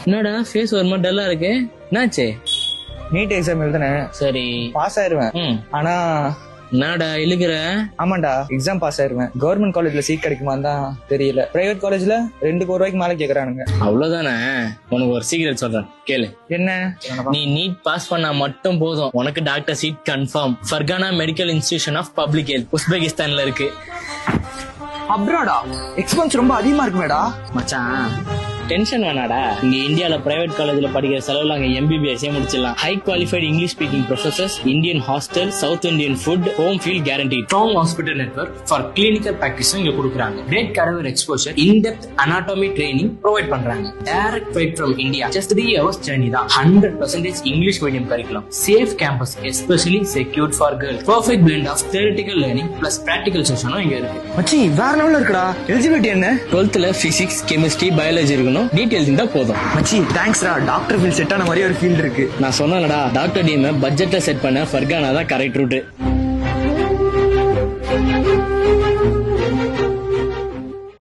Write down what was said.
என்னடா ஃபேஸ் ஒரு மாதிரி டல்லா இருக்கு, என்னாச்சு? நீட் எக்ஸாம் எழுதுனேன், சரி பாஸ் ஆயிருவேன். ஆனா என்னடா இழுக்கிற? ஆமாண்டா, எக்ஸாம் பாஸ் ஆயிருவேன். கவர்மெண்ட் காலேஜ்ல சீட் கிடைக்குமான்னு தான் தெரியல. பிரைவேட் காலேஜ்ல 2 கோடி ரூபாய்க்கு மேல கேக்குறானுங்க. அவ்வளவுதானே? உனக்கு ஒரு சீக்ரெட் சொல்றேன், கேளு. என்ன? நீ நீட் பாஸ் பண்ணா மட்டும் போதும், உனக்கு doctor seat confirm. Fergana medical institution of public health, உஸ்பெகிஸ்தான்ல இருக்கு. அப்ராடா? எக்ஸ்பென்ஸ் ரொம்ப அதிகமா இருக்குமேடா. மச்சான் டென்ஷன் வேணாடா, இங்க இந்தியால பிரைவேட் காலேஜ்ல படிக்கிற செலவுல அங்க MBBS முடிச்சிடலாம். High qualified English speaking professors, Indian hostel, south Indian food, home field guarantee, strong hospital network for clinical பிராக்டிஸும் இங்க கொடுக்குறாங்க. Great cadaver exposure, in depth anatomy training provide பண்றாங்க. Direct flight from India, just 3 hours journey தான். 100% English medium curriculum. Safe campus, especially secured for girls. Perfect blend of theoretical learning plus practical செஷனும் இங்க இருக்கு. மச்சி வேற லெவல்ல இருக்குடா. எலிஜிபிலிட்டி என்ன? 12th பிசிக்ஸ், கெமிஸ்ட்ரி, பயாலஜி இருக்கணும். டீடைல்ஸ் இருந்தா போதும். மச்சி தேங்க்ஸ்டா. டாக்டர் ஃபீல்ட் செட் ஆன மாதிரி ஒரு ஃபீல்ட் இருக்கு. நான் சொன்னேன்டா, டாக்டர் டீம் பட்ஜெட்ல செட் பண்ண ஃபர்கானா தான் கரெக்ட் ரூட்.